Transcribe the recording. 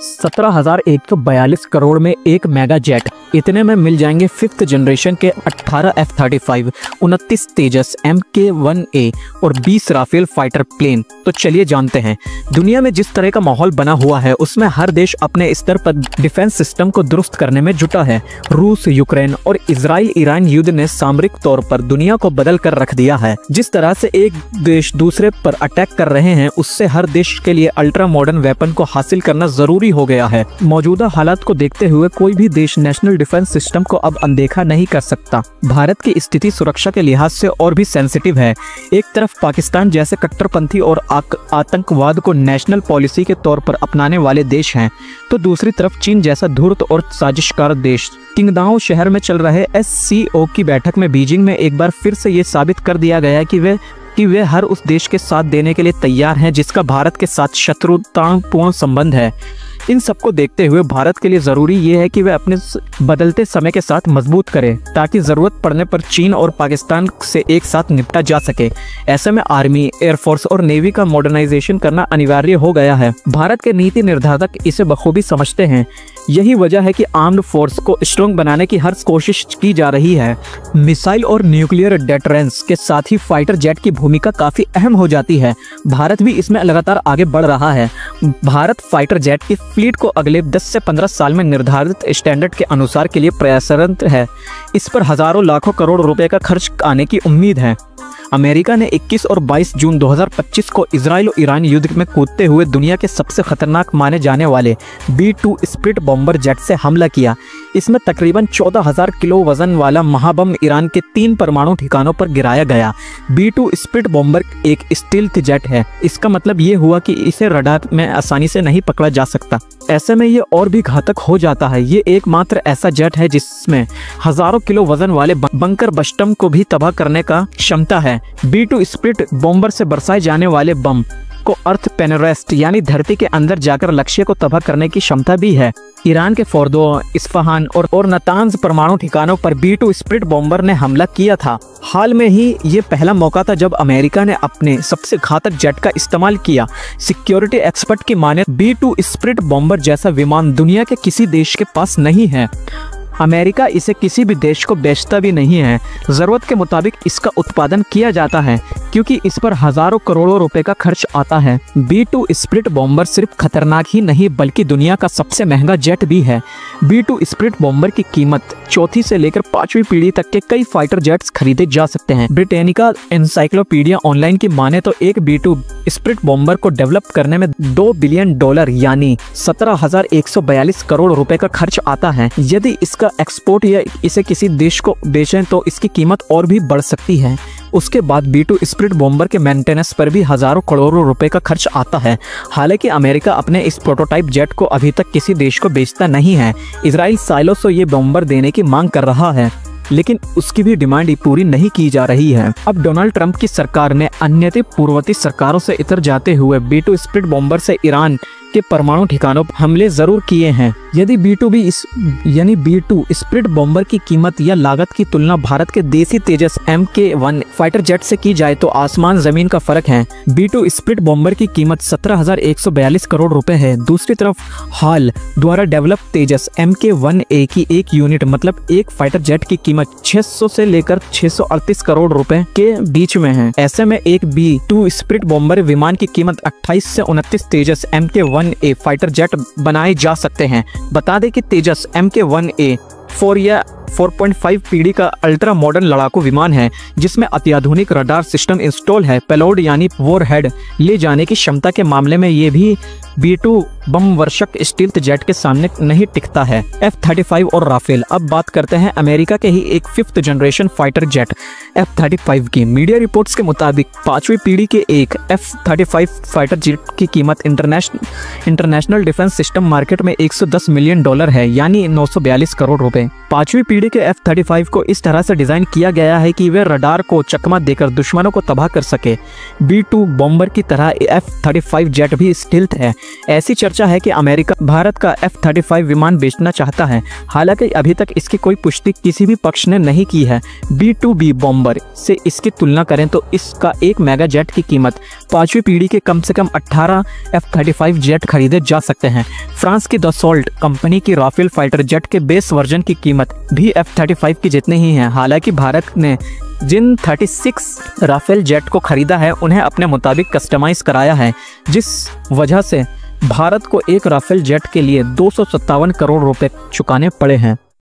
17,142 करोड़ में एक mega jet, इतने में मिल जाएंगे 5th जनरेशन के 18 F-35, 29 तेजस Mk-1A और 20 राफेल फाइटर प्लेन। तो चलिए जानते हैं। दुनिया में जिस तरह का माहौल बना हुआ है उसमें हर देश अपने स्तर पर डिफेंस सिस्टम को दुरुस्त करने में जुटा है। रूस, यूक्रेन और इजराइल ईरान युद्ध ने सामरिक तौर पर दुनिया को बदल कर रख दिया है। जिस तरह से एक देश दूसरे पर अटैक कर रहे हैं उससे हर देश के लिए अल्ट्रा मॉडर्न वेपन को हासिल करना जरूरी हो गया है। मौजूदा हालात को देखते हुए कोई भी देश नेशनल डिफेंस सिस्टम को अब अनदेखा नहीं कर सकता। भारत की स्थिति सुरक्षा के लिहाज से और भी सेंसिटिव है। एक तरफ पाकिस्तान जैसे कट्टरपंथी और आतंकवाद को नेशनल पॉलिसी के तौर पर अपनाने वाले देश हैं, तो दूसरी तरफ चीन जैसा धूर्त और साजिशकार देश। किंगदाओ शहर में चल रहे SCO की बैठक में बीजिंग में एक बार फिर से ये साबित कर दिया गया कि वे हर उस देश के साथ देने के लिए तैयार हैं जिसका भारत के साथ शत्रुतापूर्ण संबंध है। इन सबको देखते हुए भारत के लिए जरूरी ये है कि वे अपने बदलते समय के साथ मजबूत करें ताकि जरूरत पड़ने पर चीन और पाकिस्तान से एक साथ निपटा जा सके। ऐसे में आर्मी, एयरफोर्स और नेवी का मॉडर्नाइजेशन करना अनिवार्य हो गया है। भारत के नीति निर्धारक इसे बखूबी समझते हैं। यही वजह है कि आर्म्ड फोर्स को स्ट्रॉन्ग बनाने की हर कोशिश की जा रही है। मिसाइल और न्यूक्लियर डेटरेंस के साथ ही फाइटर जेट की भूमिका काफी अहम हो जाती है। भारत भी इसमें लगातार आगे बढ़ रहा है। भारत फाइटर जेट की फ्लीट को अगले 10 से 15 साल में निर्धारित स्टैंडर्ड के अनुसार के लिए प्रयासरत है। इस पर हजारों लाखों करोड़ रुपए का खर्च आने की उम्मीद है। अमेरिका ने 21 और 22 जून 2025 को इजराइल और ईरान युद्ध में कूदते हुए दुनिया के सबसे खतरनाक माने जाने वाले B-2 स्प्लिट बॉम्बर जेट से हमला किया। इसमें तकरीबन 14,000 किलो वजन वाला महाबम ईरान के 3 परमाणु ठिकानों पर गिराया गया। B-2 स्प्लिट बॉम्बर एक स्टील्थ जेट है। इसका मतलब ये हुआ कि इसे रडार में आसानी से नहीं पकड़ा जा सकता। ऐसे में ये और भी घातक हो जाता है। ये एकमात्र ऐसा जेट है जिसमें हजारों किलो वजन वाले बंकर बस्टम को भी तबाह करने का क्षमता है। B-2 स्प्लिट बॉम्बर से बरसाए जाने वाले बम को अर्थ पेनरेस्ट यानी धरती के अंदर जाकर लक्ष्य को तबाह करने की क्षमता भी है। ईरान के फोर्दो, इस्फहान और नातांज परमाणु ठिकानों पर B-2 स्प्लिट बॉम्बर ने हमला किया था। हाल में ही ये पहला मौका था जब अमेरिका ने अपने सबसे घातक जेट का इस्तेमाल किया। सिक्योरिटी एक्सपर्ट की माने B-2 स्प्लिट बॉम्बर जैसा विमान दुनिया के किसी देश के पास नहीं है। अमेरिका इसे किसी भी देश को बेचता भी नहीं है। जरूरत के मुताबिक इसका उत्पादन किया जाता है क्योंकि इस पर हजारों करोड़ों रुपए का खर्च आता है। B-2 स्प्लिट बॉम्बर सिर्फ खतरनाक ही नहीं बल्कि दुनिया का सबसे महंगा जेट भी है। B-2 स्प्लिट बॉम्बर की कीमत 4वीं से लेकर 5वीं पीढ़ी तक के कई फाइटर जेट्स खरीदे जा सकते हैं। ब्रिटेनिका एनसाइक्लोपीडिया ऑनलाइन की माने तो एक B-2 स्प्लिट बॉम्बर को डेवलप करने में $2 बिलियन यानी 17,142 करोड़ रुपए का खर्च आता है। यदि इसका एक्सपोर्ट या इसे किसी देश को बेचें तो इसकी कीमत और भी बढ़ सकती है। उसके बाद B-2 स्प्लिट बॉम्बर के मेंटेनेंस पर भी हजारों करोड़ों रुपए का खर्च आता है। हालांकि अमेरिका अपने इस प्रोटोटाइप जेट को अभी तक किसी देश को बेचता नहीं है। इजराइल सालों से ये बॉम्बर देने की मांग कर रहा है लेकिन उसकी भी डिमांड पूरी नहीं की जा रही है। अब डोनाल्ड ट्रंप की सरकार ने अन्य पूर्ववर्ती सरकारों से इतर जाते हुए B-2 स्प्लिट बॉम्बर से ईरान के परमाणु ठिकानों पर हमले जरूर किए हैं। यदि B-2 स्प्लिट बॉम्बर की कीमत या लागत की तुलना भारत के देसी तेजस Mk-1 फाइटर जेट से की जाए तो आसमान जमीन का फर्क है। B-2 स्प्लिट बॉम्बर की कीमत 17,142 करोड़ रुपए है। दूसरी तरफ हाल द्वारा डेवलप तेजस Mk-1A की एक यूनिट मतलब एक फाइटर जेट की कीमत 600 से लेकर 638 करोड़ रुपए के बीच में है। ऐसे में एक B-2 स्प्लिट बॉम्बर विमान की कीमत 28 से 29 तेजस Mk-1A फाइटर जेट बनाए जा सकते हैं। बता दें कि तेजस Mk-1A 4 या 4.5 पीढ़ी का अल्ट्रा मॉडर्न लड़ाकू विमान है जिसमें अत्याधुनिक रडार सिस्टम इंस्टॉल है। पेलोड यानी वॉरहेड ले जाने की क्षमता के मामले में ये भी B-2 बम वर्षक स्टील्थ जेट के सामने नहीं टिकता है। F-35 और राफेल। अब बात करते हैं अमेरिका के ही एक 5th generation fighter jet F-35 की। मीडिया रिपोर्ट्स के मुताबिक 5वीं पीढ़ी के एक F-35 फाइटर जेट की कीमत इंटरनेशनल डिफेंस सिस्टम मार्केट में $110 मिलियन है यानी 942 करोड़ रुपए। 5वीं पीढ़ी के F-35 को इस तरह से डिजाइन किया गया है कि वे रडार को चकमा देकर दुश्मनों को तबाह कर सके। B-2 बॉम्बर की तरह F-35 जेट भी स्टील्थ है। ऐसी चर्चा है कि अमेरिका भारत का F-35 विमान बेचना चाहता है। हालांकि अभी तक इसकी कोई पुष्टि किसी भी पक्ष ने नहीं की है। B-2B बॉम्बर से इसकी तुलना करें तो इसका एक मेगा जेट की कीमत 5वीं पीढ़ी के कम से कम 18 F-35 जेट खरीदे जा सकते हैं। फ्रांस की दसॉल्ट कंपनी की राफेल फाइटर जेट के बेस वर्जन की कीमत भी F-35 की जितनी ही है। हालांकि भारत ने जिन 36 राफेल जेट को खरीदा है उन्हें अपने मुताबिक कस्टमाइज कराया है, जिस वजह से भारत को एक राफेल जेट के लिए 257 करोड़ रुपए चुकाने पड़े हैं।